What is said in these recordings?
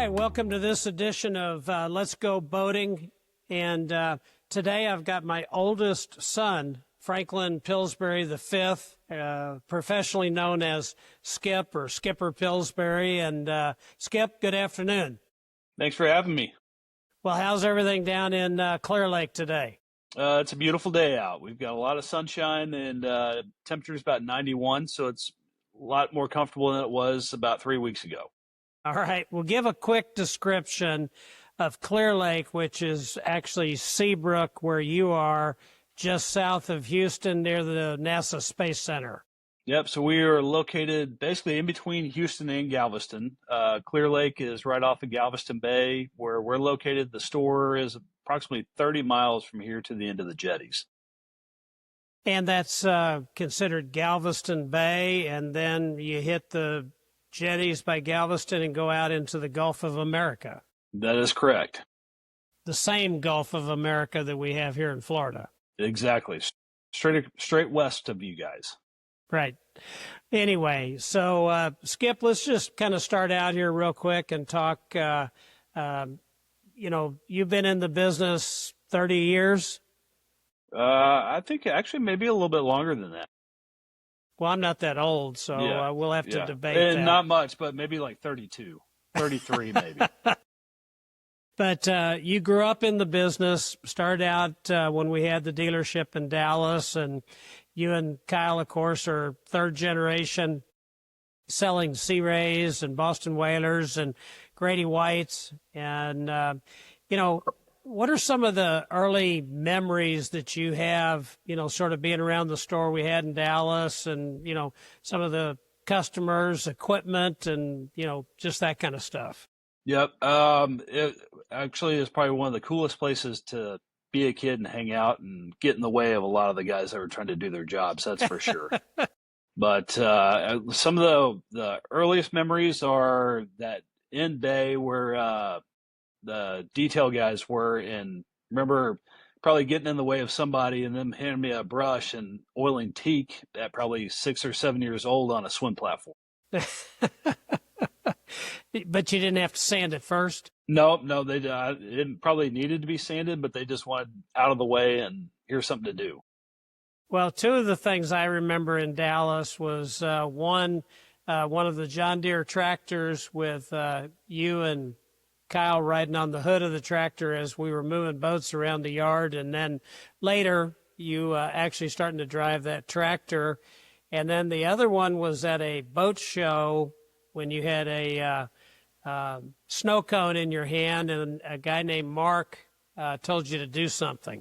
right, welcome to this edition of Let's Go Boating. And today I've got my oldest son, Franklin Pillsbury V, professionally known as Skip or Skipper Pillsbury. And Skip, good afternoon. Thanks for having me. Well, how's everything down in Clear Lake today? It's a beautiful day out. We've got a lot of sunshine and temperature's about 91, so it's a lot more comfortable than it was about 3 weeks ago. All right, we'll give a quick description of Clear Lake, which is actually Seabrook, where you are, just south of Houston near the NASA Space Center. Yep, so we are located basically in between Houston and Galveston. Clear Lake is right off of Galveston Bay, where we're located. The store is approximately 30 miles from here to the end of the jetties. And that's considered Galveston Bay, and then you hit the jetties by Galveston and go out into the Gulf of America. That is correct. The same Gulf of America that we have here in Florida. Exactly. Straight west of you guys. Right. Anyway, so Skip, let's just kind of start out here real quick and talk. You've been in the business 30 years? I think actually maybe a little bit longer than that. Well, I'm not that old, so Yeah, we'll have to debate and that. not much, but maybe like 32, 33 maybe. But you grew up in the business, started out when we had the dealership in Dallas, and you and Kyle, of course, are third generation selling Sea Rays and Boston Whalers and Grady Whites. And, what are some of the early memories that you have, sort of being around the store we had in Dallas and, some of the customers, equipment, and, just that kind of stuff? Yep. It actually is probably one of the coolest places to be a kid and hang out and get in the way of a lot of the guys that were trying to do their jobs. That's for sure. But some of the earliest memories are that in bay where the detail guys were, and remember probably getting in the way of somebody and them handing me a brush and oiling teak at probably 6 or 7 years old on a swim platform. But you didn't have to sand it first? No, they it probably needed to be sanded, but they just wanted out of the way and here's something to do. Well, two of the things I remember in Dallas was one of the John Deere tractors with you and Kyle riding on the hood of the tractor as we were moving boats around the yard. And then later, you actually starting to drive that tractor. And then the other one was at a boat show when you had a snow cone in your hand and a guy named Mark told you to do something.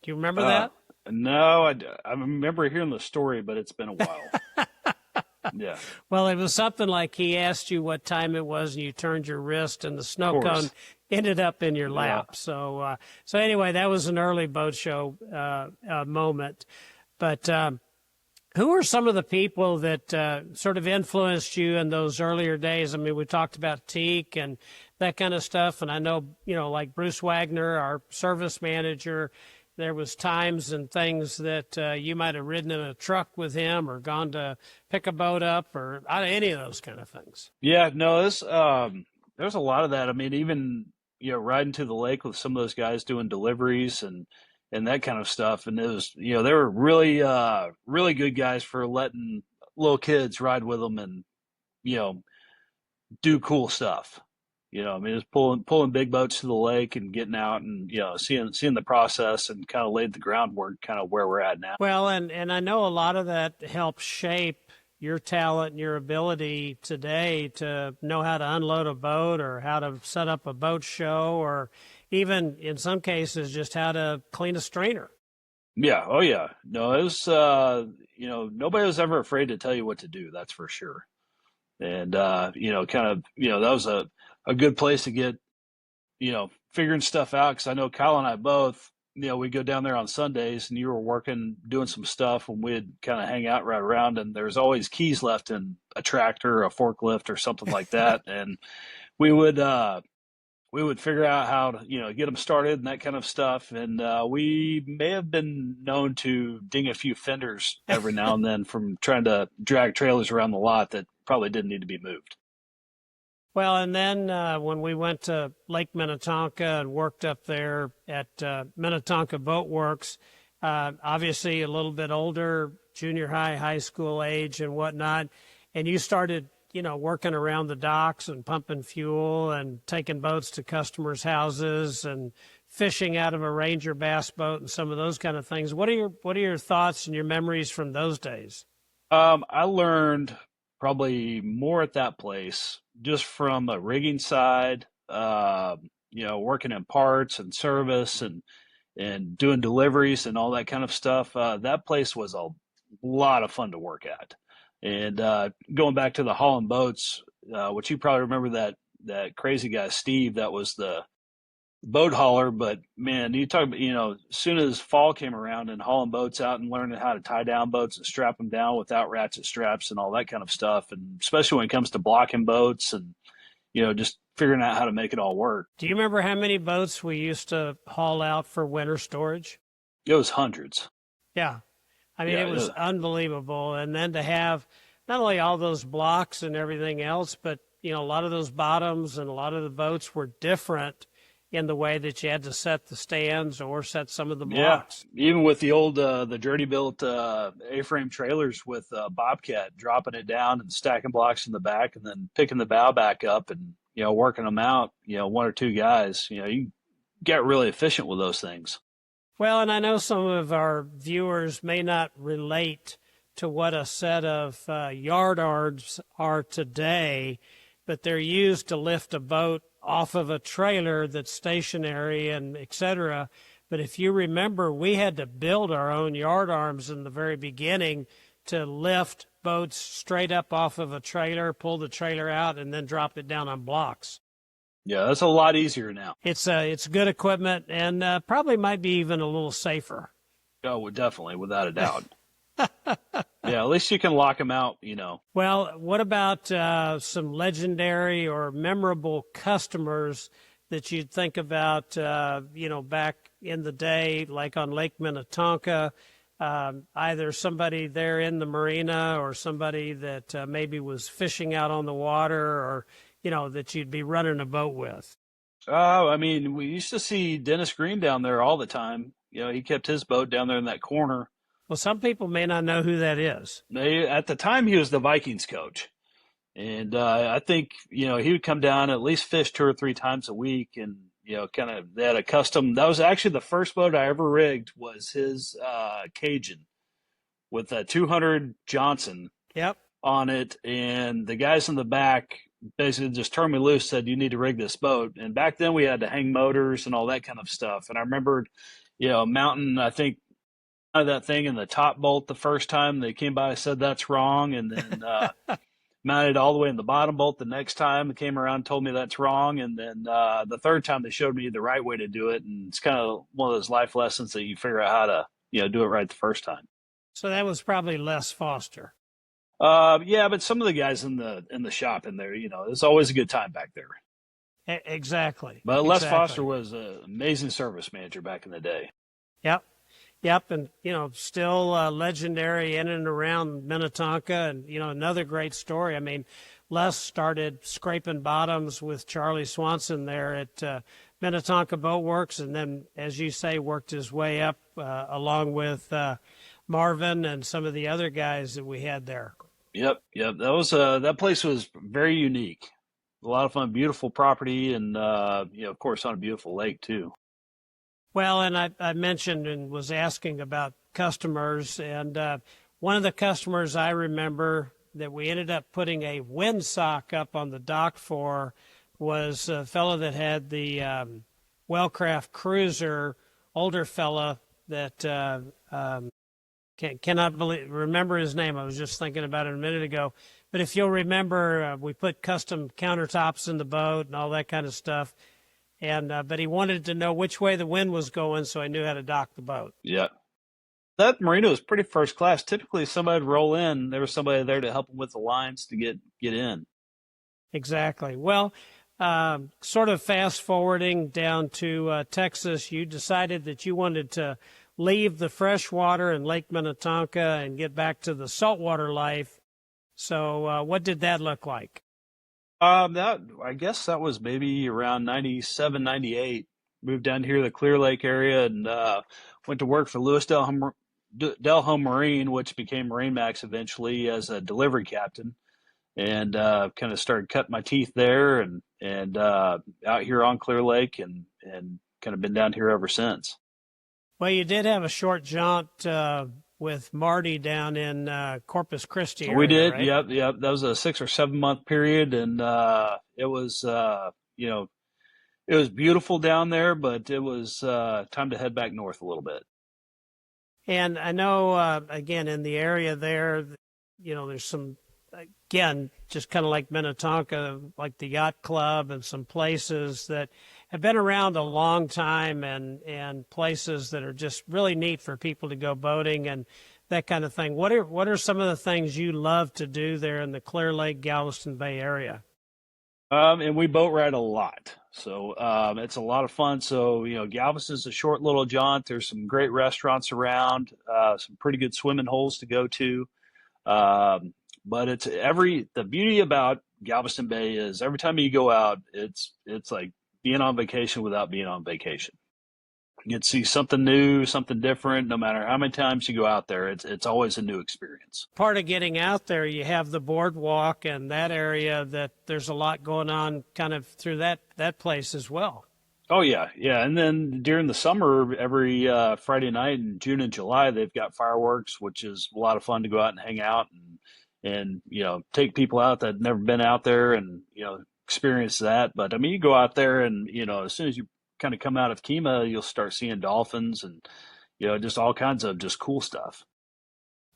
Do you remember that? No, I remember hearing the story, but it's been a while. Yeah. Well, it was something like he asked you what time it was, and you turned your wrist, and the snow cone ended up in your lap. Yeah. So anyway, that was an early boat show moment. But who are some of the people that sort of influenced you in those earlier days? I mean, we talked about Teak and that kind of stuff, and I know, like Bruce Wagner, our service manager. There was times and things that you might have ridden in a truck with him or gone to pick a boat up or any of those kind of things. Yeah, no, there's a lot of that. I mean, even, riding to the lake with some of those guys doing deliveries and that kind of stuff. And it was, they were really, really good guys for letting little kids ride with them and, do cool stuff. Just pulling big boats to the lake and getting out and, seeing the process and kind of laid the groundwork kind of where we're at now. Well, and I know a lot of that helps shape your talent and your ability today to know how to unload a boat or how to set up a boat show or even in some cases just how to clean a strainer. Yeah. Oh, yeah. No, it was, nobody was ever afraid to tell you what to do. That's for sure. And, that was a good place to get, figuring stuff out. Cause I know Kyle and I both, we go down there on Sundays and you were working, doing some stuff and we'd kind of hang out right around and there's always keys left in a tractor, a forklift or something like that. And we would figure out how to, get them started and that kind of stuff. And we may have been known to ding a few fenders every now and then from trying to drag trailers around the lot that probably didn't need to be moved. Well, and then when we went to Lake Minnetonka and worked up there at Minnetonka Boat Works, obviously a little bit older, junior high, high school age and whatnot, and you started, working around the docks and pumping fuel and taking boats to customers' houses and fishing out of a Ranger bass boat and some of those kind of things. What are your thoughts and your memories from those days? I learned probably more at that place just from a rigging side, working in parts and service and doing deliveries and all that kind of stuff. That place was a lot of fun to work at. And going back to the hauling boats, which you probably remember that crazy guy Steve, that was the boat hauler. But man, you talk about, as soon as fall came around and hauling boats out and learning how to tie down boats and strap them down without ratchet straps and all that kind of stuff, and especially when it comes to blocking boats and just figuring out how to make it all work. Do you remember how many boats we used to haul out for winter storage? It was hundreds. Yeah. I mean, Yeah, it was unbelievable. And then to have not only all those blocks and everything else, but, a lot of those bottoms and a lot of the boats were different in the way that you had to set the stands or set some of the blocks. Yeah, even with the old the dirty built A-frame trailers with Bobcat, dropping it down and stacking blocks in the back, and then picking the bow back up and working them out. One or two guys. You get really efficient with those things. Well, and I know some of our viewers may not relate to what a set of yard arms are today, but they're used to lift a boat off of a trailer that's stationary and et cetera. But if you remember, we had to build our own yard arms in the very beginning to lift boats straight up off of a trailer, pull the trailer out, and then drop it down on blocks. Yeah, that's a lot easier now. It's good equipment and probably might be even a little safer. Oh, well, definitely, without a doubt. Yeah, at least you can lock them out, Well, what about some legendary or memorable customers that you'd think about, back in the day, like on Lake Minnetonka, either somebody there in the marina or somebody that maybe was fishing out on the water or, that you'd be running a boat with? I mean, we used to see Dennis Green down there all the time. He kept his boat down there in that corner. Well, some people may not know who that is. At the time, he was the Vikings coach. And I think, he would come down, at least fish 2 or 3 times a week. And, they had a custom. That was actually the first boat I ever rigged, was his Cajun with a 200 Johnson on it. And the guys in the back basically just turned me loose, said, you need to rig this boat. And back then we had to hang motors and all that kind of stuff. And I remembered, mounting, I think, that thing in the top bolt the first time they came by, I said that's wrong, and then mounted all the way in the bottom bolt the next time. They came around and told me that's wrong, and then the third time they showed me the right way to do it. And it's kind of one of those life lessons that you figure out how to do it right the first time. So that was probably Les Foster. Yeah, but some of the guys in the shop in there, it's always a good time back there. Exactly. But Les Foster was an amazing service manager back in the day. Yep, and, still legendary in and around Minnetonka, and, another great story. I mean, Les started scraping bottoms with Charlie Swanson there at Minnetonka Boat Works, and then, as you say, worked his way up along with Marvin and some of the other guys that we had there. Yep. That place was very unique. A lot of fun, beautiful property, and, of course, on a beautiful lake, too. Well, and I mentioned and was asking about customers, and one of the customers I remember that we ended up putting a windsock up on the dock for was a fellow that had the Wellcraft Cruiser, older fella that cannot remember his name. I was just thinking about it a minute ago. But if you'll remember, we put custom countertops in the boat and all that kind of stuff. And but he wanted to know which way the wind was going, so I knew how to dock the boat. Yeah. That marina was pretty first class. Typically, somebody would roll in. There was somebody there to help them with the lines to get in. Exactly. Well, sort of fast forwarding down to Texas, you decided that you wanted to leave the freshwater in Lake Minnetonka and get back to the saltwater life. So what did that look like? That I guess that was maybe around 97, 98. Moved down here to the Clear Lake area and went to work for Delhome Marine, which became Marine Max eventually as a delivery captain, and kind of started cutting my teeth there and out here on Clear Lake and kind of been down here ever since. Well, you did have a short jaunt with Marty down in Corpus Christi We area, did, right? yep, yep. That was a 6 or 7 month period, and it was you know it was beautiful down there, but it was time to head back north a little bit. And I know, again, in the area there, there's some, again, just kind of like Minnetonka, like the Yacht Club and some places that have been around a long time and places that are just really neat for people to go boating and that kind of thing. What are some of the things you love to do there in the Clear Lake, Galveston Bay area? And we boat ride a lot. So it's a lot of fun. So, Galveston's a short little jaunt. There's some great restaurants around, some pretty good swimming holes to go to. But the beauty about Galveston Bay is every time you go out, it's like being on vacation without being on vacation. You get to see something new, something different. No matter how many times you go out there, it's always a new experience. Part of getting out there, you have the boardwalk and that area that there's a lot going on kind of through that place as well. Oh yeah, yeah. And then during the summer, every Friday night in June and July, they've got fireworks, which is a lot of fun to go out and hang out and take people out that never been out there and experience that. But I mean, you go out there and as soon as you kind of come out of Kima, you'll start seeing dolphins and just all kinds of just cool stuff.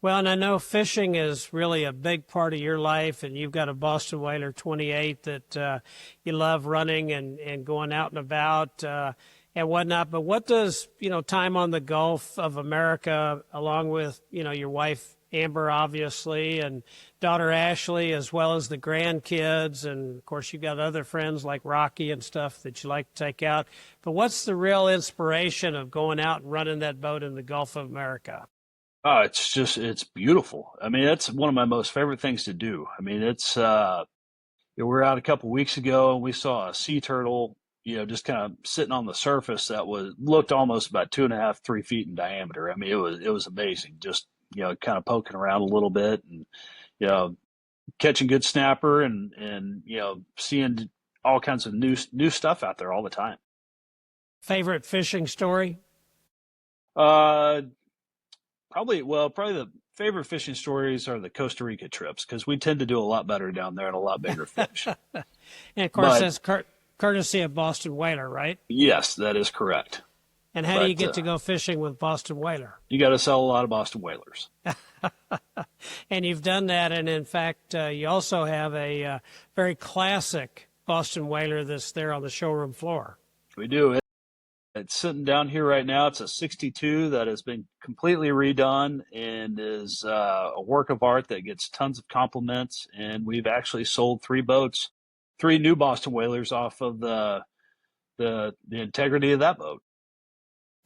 Well, and I know fishing is really a big part of your life, and you've got a Boston Whaler 28 that you love running and going out and about and whatnot. But what does, time on the Gulf of America, along with, your wife, Amber, obviously, and daughter Ashley, as well as the grandkids, and of course, you've got other friends like Rocky and stuff that you like to take out. But what's the real inspiration of going out and running that boat in the Gulf of America? Oh, it's beautiful. I mean, that's one of my most favorite things to do. I mean, we were out a couple weeks ago and we saw a sea turtle, just kind of sitting on the surface that looked almost about 2.5, 3 feet in diameter. I mean, it was amazing. Just, kind of poking around a little bit and, you know, catching good snapper and, seeing all kinds of new stuff out there all the time. Favorite fishing story? Uh, probably the favorite fishing stories are the Costa Rica trips because we tend to do a lot better down there and a lot bigger fish. And of course, But that's courtesy of Boston Whaler, right? yes, that is correct. And how do you But get to go fishing with Boston Whaler? you got to sell a lot of Boston Whalers. And you've done that, and in fact, you also have a very classic Boston Whaler that's there on the showroom floor. We do. It's sitting down here right now. It's a 62 that has been completely redone and is a work of art that gets tons of compliments. And we've actually sold 3 boats, 3 new Boston Whalers off of the integrity of that boat.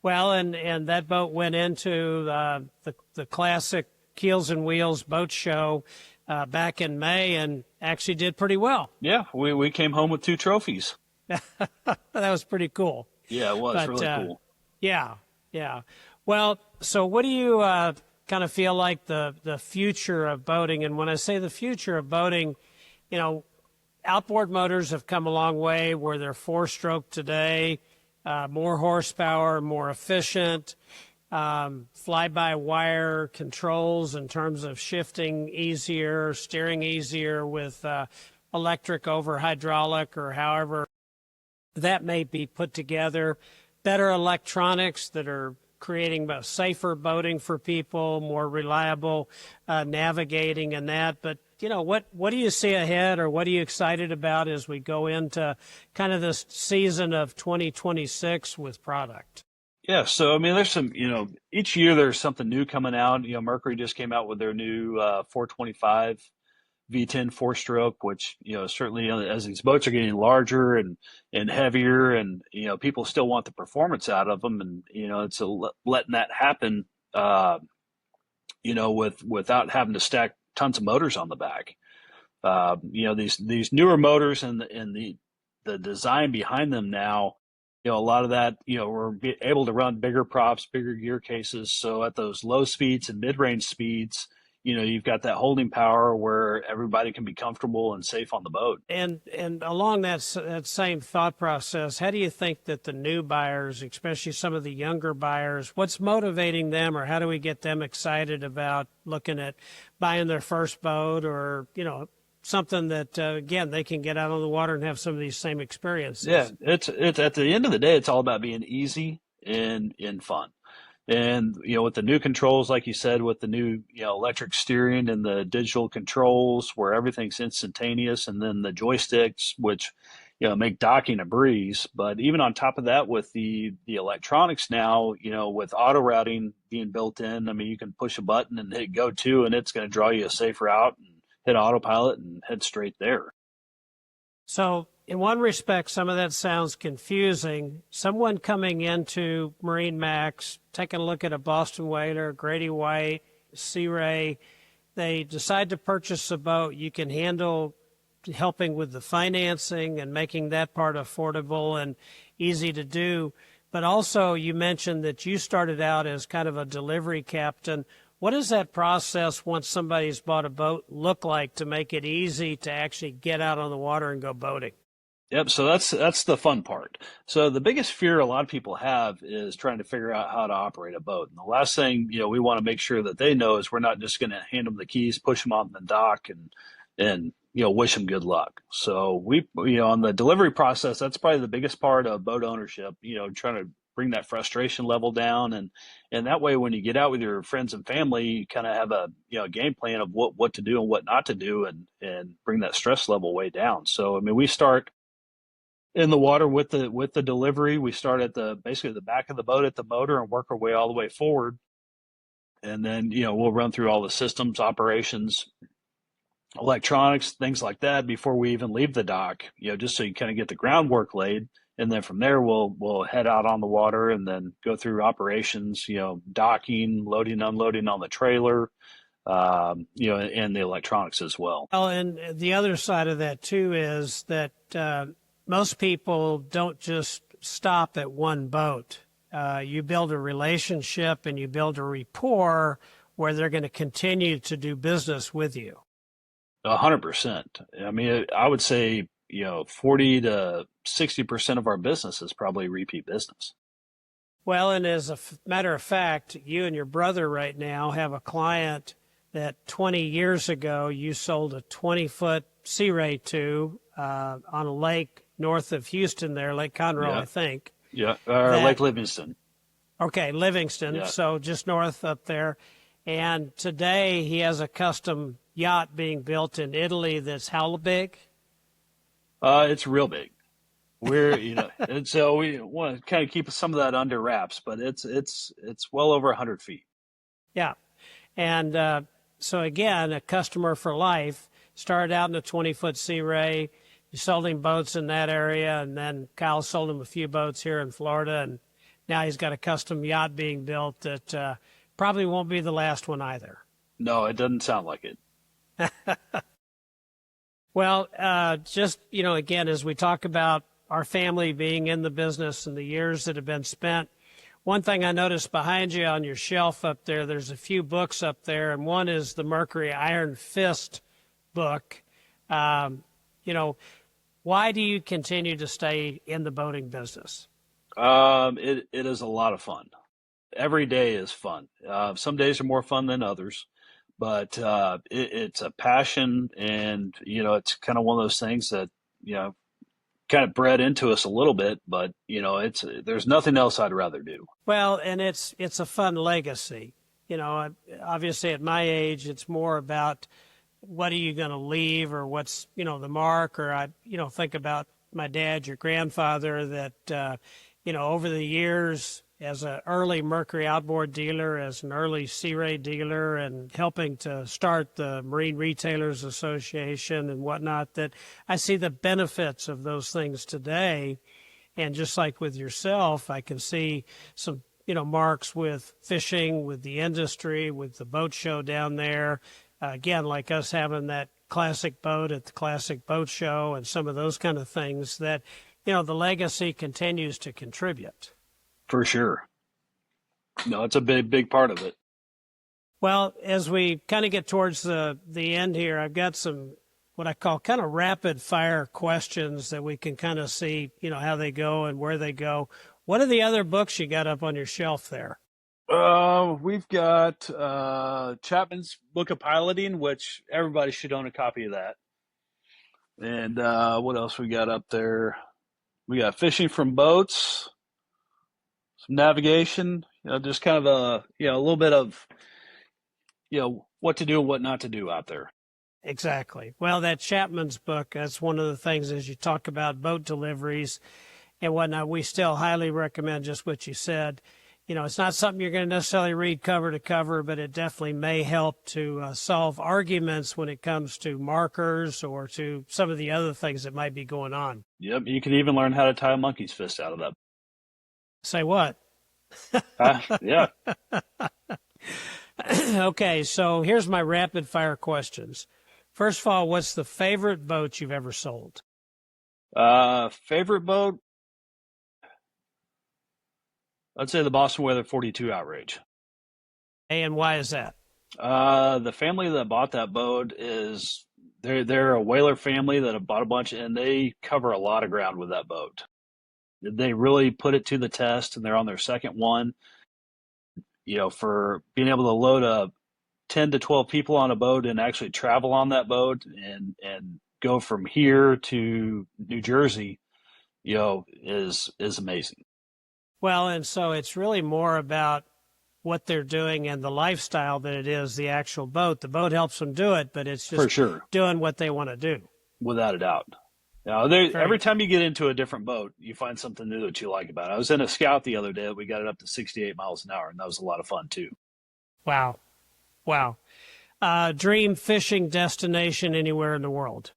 Well, and that boat went into the classic Keels and Wheels boat show back in May and actually did pretty well. Yeah, we came home with 2 trophies. That was pretty cool. Yeah, it was But really cool. yeah, yeah. Well, so what do you kind of feel like the future of boating? And when I say the future of boating, outboard motors have come a long way where they're 4-stroke today, more horsepower, more efficient, fly-by-wire controls in terms of shifting easier, steering easier with electric over hydraulic or however that may be put together, better electronics that are creating safer boating for people, more reliable navigating and that. But, what do you see ahead or what are you excited about as we go into kind of this season of 2026 with product? Yeah, so I mean, there's some, each year there's something new coming out. Mercury just came out with their new 425 V10 4-stroke, which certainly as these boats are getting larger and heavier, and people still want the performance out of them, and it's letting that happen, without having to stack tons of motors on the back. These newer motors and the design behind them now, a lot of that, we're able to run bigger props, bigger gear cases. So at those low speeds and mid-range speeds, you've got that holding power where everybody can be comfortable and safe on the boat. And along that same thought process, how do you think that the new buyers, especially some of the younger buyers, what's motivating them, or how do we get them excited about looking at buying their first boat, or something that again they can get out on the water and have some of these same experiences? Yeah, it's at the end of the day, it's all about being easy and fun. And with the new controls, like you said, with the new electric steering and the digital controls, where everything's instantaneous, and then the joysticks, which make docking a breeze. But even on top of that, with the electronics now, with auto routing being built in, I mean, you can push a button and hit go to, and it's going to draw you a safe route and hit autopilot and head straight there. So in one respect, some of that sounds confusing. Someone coming into Marine Max, taking a look at a Boston Whaler, Grady White, Sea Ray, they decide to purchase a boat. You can handle helping with the financing and making that part affordable and easy to do. But also you mentioned that you started out as kind of a delivery captain. What does that process, once somebody's bought a boat, look like to make it easy to actually get out on the water and go boating? Yep. So that's the fun part. So the biggest fear a lot of people have is trying to figure out how to operate a boat. And the last thing, we want to make sure that they know is we're not just going to hand them the keys, push them on the dock, and wish them good luck. So we, on the delivery process, that's probably the biggest part of boat ownership, trying to bring that frustration level down. And that way, when you get out with your friends and family, you kind of have a, game plan of what to do and what not to do, and bring that stress level way down. So, I mean, we start in the water with the delivery. We start at basically the back of the boat at the motor and work our way all the way forward. And then, we'll run through all the systems, operations, electronics, things like that before we even leave the dock, just so you kind of get the groundwork laid. And then from there, we'll head out on the water and then go through operations, docking, loading, unloading on the trailer, and the electronics as well. Well, and the other side of that too is that most people don't just stop at one boat. You build a relationship and you build a rapport where they're going to continue to do business with you. 100%. I mean, I would say, 40 to 60% of our business is probably repeat business. Well, and as a matter of fact, you and your brother right now have a client that 20 years ago you sold a 20-foot Sea Ray to on a lake north of Houston there, Lake Conroe, Yeah. I think. Yeah, Lake Livingston. Okay, Livingston, Yeah. so just north up there. And today he has a custom yacht being built in Italy that's how big? It's real big. We're, and so we want to kind of keep some of that under wraps, but it's well over 100 feet. Yeah. And so again, a customer for life. Started out in a 20-foot Sea Ray. You sold him boats in that area, and then Kyle sold him a few boats here in Florida, and now he's got a custom yacht being built that probably won't be the last one either. No, it doesn't sound like it. Well, just, again, as we talk about our family being in the business and the years that have been spent, one thing I noticed behind you on your shelf up there, there's a few books up there, and one is the Mercury Iron Fist book. Why do you continue to stay in the boating business? It is a lot of fun. Every day is fun. Some days are more fun than others, but it's a passion, and it's kind of one of those things that kind of bred into us a little bit. But there's nothing else I'd rather do. Well, and it's a fun legacy. Obviously at my age, it's more about what are you going to leave, or what's the mark, or I think about my dad, your grandfather, that over the years, as an early Mercury outboard dealer, as an early Sea Ray dealer, and helping to start the Marine Retailers Association and whatnot, that I see the benefits of those things today. And just like with yourself, I can see some, marks with fishing, with the industry, with the boat show down there. Again, like us having that classic boat at the Classic Boat Show and some of those kind of things that, you know, the legacy continues to contribute. For sure. No, it's a big part of it. Well, as we kind of get towards the end here, I've got some what I call kind of rapid fire questions that we can kind of see, you know, how they go and where they go. What are the other books you got up on your shelf there? We've got Chapman's Book of Piloting, which everybody should own a copy of that. And what else we got up there? We got Fishing from Boats, some navigation, you know, just kind of a little bit of, you know, what to do and what not to do out there. Exactly. Well, that Chapman's book, that's one of the things as you talk about boat deliveries and whatnot, we still highly recommend just what you said. You know, it's not something you're going to necessarily read cover to cover, but it definitely may help to solve arguments when it comes to markers or to some of the other things that might be going on. Yep, you can even learn how to tie a monkey's fist out of that. Say what? Yeah. Okay, so here's my rapid fire questions. First of all, what's the favorite boat you've ever sold? Favorite boat? I'd say the Boston Whaler 42 Outrage. And why is that? The family that bought that boat they're a whaler family that have bought a bunch, and they cover a lot of ground with that boat. They really put it to the test, and they're on their second one. You know, for being able to load 10 to 12 people on a boat and actually travel on that boat and go from here to New Jersey, you know, is amazing. Well, and so it's really more about what they're doing and the lifestyle than it is the actual boat. The boat helps them do it, but it's just for sure doing what they want to do. Without a doubt. Now, every time you get into a different boat, you find something new that you like about it. I was in a Scout the other day. We got it up to 68 miles an hour, and that was a lot of fun, too. Wow. Dream fishing destination anywhere in the world?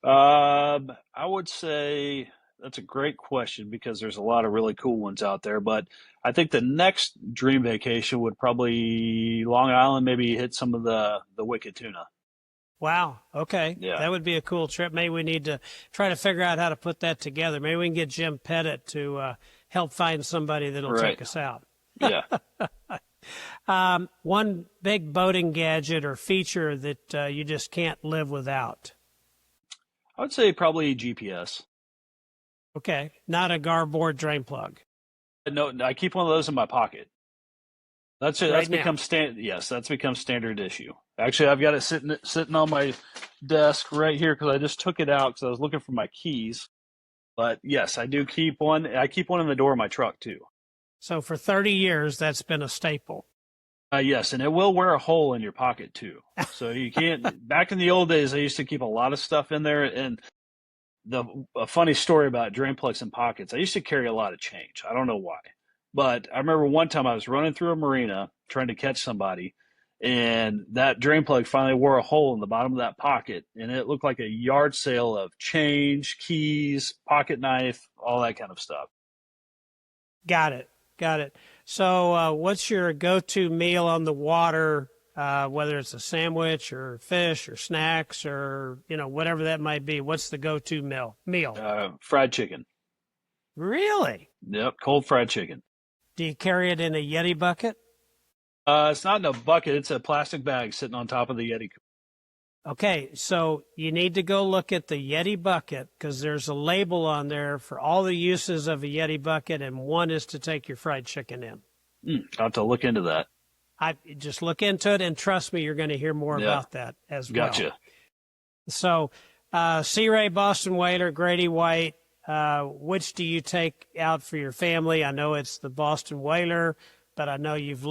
I would say that's a great question because there's a lot of really cool ones out there. But I think the next dream vacation would probably Long Island, maybe hit some of the wicked tuna. Wow. Okay. Yeah. That would be a cool trip. Maybe we need to try to figure out how to put that together. Maybe we can get Jim Pettit to help find somebody that'll take us out. Yeah. One big boating gadget or feature that you just can't live without? I would say probably GPS. Okay. Not a garboard drain plug. No, I keep one of those in my pocket. That's it. Right That's become Yes, that's become standard issue. Actually, I've got it sitting on my desk right here because I just took it out because I was looking for my keys. But yes, I do keep one. I keep one in the door of my truck too. So for 30 years, that's been a staple. Yes, and it will wear a hole in your pocket too. So you can't. Back in the old days, I used to keep a lot of stuff in there, and a funny story about drain plugs and pockets. I used to carry a lot of change. I don't know why. But I remember one time I was running through a marina trying to catch somebody, and that drain plug finally wore a hole in the bottom of that pocket, and it looked like a yard sale of change, keys, pocket knife, all that kind of stuff. Got it. So what's your go-to meal on the water, whether it's a sandwich or fish or snacks or, you know, whatever that might be? What's the go-to meal? Fried chicken. Really? Yep, cold fried chicken. Do you carry it in a Yeti bucket? It's not in a bucket. It's a plastic bag sitting on top of the Yeti. Okay, so you need to go look at the Yeti bucket because there's a label on there for all the uses of a Yeti bucket, and one is to take your fried chicken in. I'll have to look into that. I just look into it, and trust me, you're going to hear more about that as well. Gotcha. So, Sea Ray, Boston Whaler, Grady White, which do you take out for your family? I know it's the Boston Whaler, but I know you've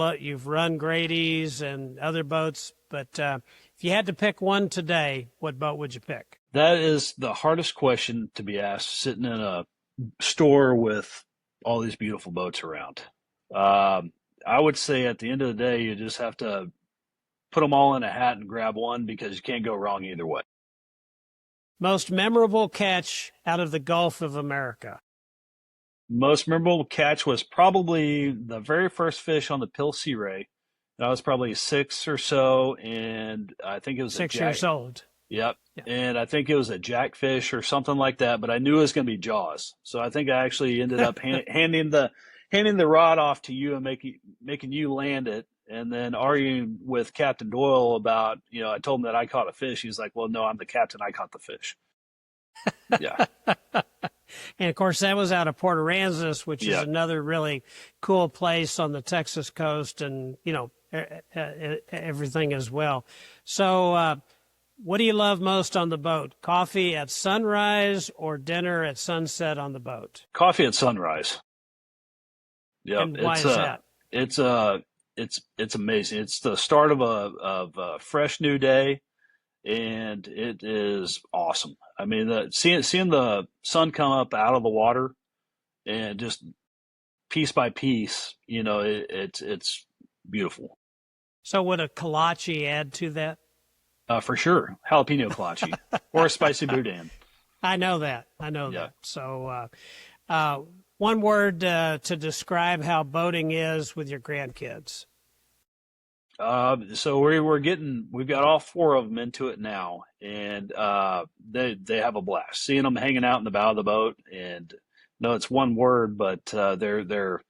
run Grady's and other boats. But if you had to pick one today, what boat would you pick? That is the hardest question to be asked, sitting in a store with all these beautiful boats around. I would say at the end of the day, you just have to put them all in a hat and grab one because you can't go wrong either way. Most memorable catch out of the Gulf of America? Most memorable catch was probably the very first fish on the Pillsbury IV. I was probably 6 or so, and I think it was 6 years old. Yep. Yeah. And I think it was a jackfish or something like that, but I knew it was going to be jaws. So I think I actually ended up handing the rod off to you and making you land it, and then arguing with Captain Doyle about, I told him that I caught a fish. He's like, "Well, no, I'm the captain. I caught the fish." Yeah. And of course, that was out of Port Aransas, which is Yeah. another really cool place on the Texas coast, and everything as well. So, what do you love most on the boat? Coffee at sunrise or dinner at sunset on the boat? Coffee at sunrise. Yep. And why is that? It's amazing. It's the start of a fresh new day, and it is awesome. I mean, seeing the sun come up out of the water and just piece by piece, it's beautiful. So would a kolache add to that? For sure, jalapeno kolache or a spicy boudin. I know that. Yeah. So, one word to describe how boating is with your grandkids. So we've got all four of them into it now, and they have a blast. Seeing them hanging out in the bow of the boat, and no, it's one word, but they're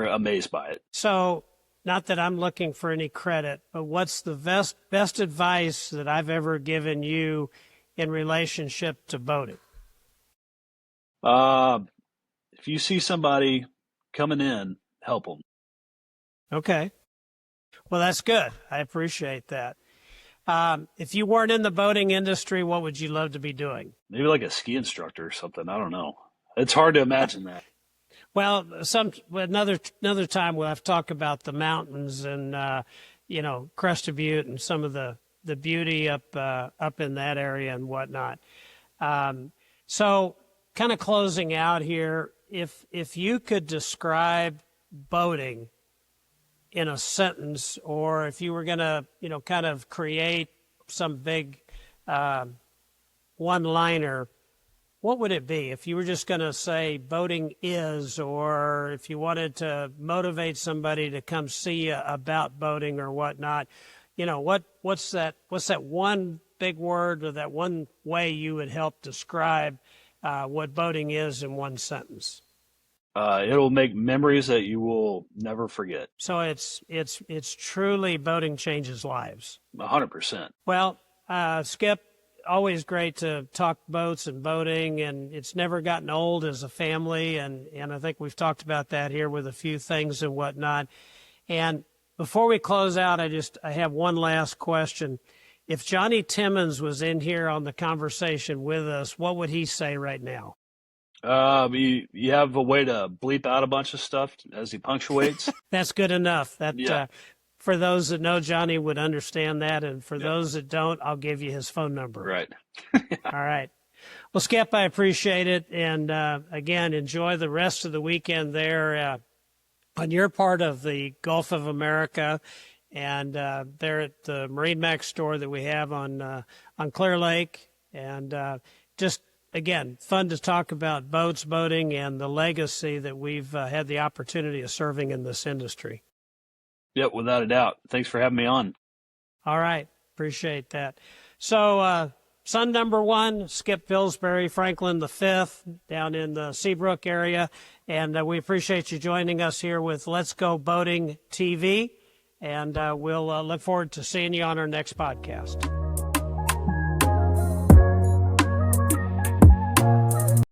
amazed by it. So, not that I'm looking for any credit, but what's the best advice that I've ever given you in relationship to boating? If you see somebody coming in, help them. Okay. Well, that's good. I appreciate that. If you weren't in the boating industry, what would you love to be doing? Maybe like a ski instructor or something. I don't know. It's hard to imagine that. Well, another time we'll have to talk about the mountains and Crested Butte and some of the beauty up in that area and whatnot. So, kind of closing out here, if you could describe boating in a sentence, or if you were going to, kind of create some big one-liner, what would it be? If you were just going to say boating is, or if you wanted to motivate somebody to come see you about boating or whatnot, what's that one big word or that one way you would help describe what boating is in one sentence? It'll make memories that you will never forget. So it's truly boating changes lives. 100%. Well, Skip, always great to talk boats and boating, and it's never gotten old as a family, and I think we've talked about that here with a few things and whatnot. And before we close out, I have one last question. If Johnny Timmons was in here on the conversation with us, what would he say right now? You have a way to bleep out a bunch of stuff as he punctuates. That's good enough. Yeah. For those that know Johnny would understand that, and for those that don't, I'll give you his phone number. Right. All right. Well, Skip, I appreciate it, and again, enjoy the rest of the weekend there on your part of the Gulf of America, and there at the Marine Max store that we have on Clear Lake, and just. Again, fun to talk about boats, boating, and the legacy that we've had the opportunity of serving in this industry. Yep, without a doubt. Thanks for having me on. All right. Appreciate that. So, son number one, Skip Pillsbury, Franklin V, down in the Seabrook area. And we appreciate you joining us here with Let's Go Boating TV. And we'll look forward to seeing you on our next podcast.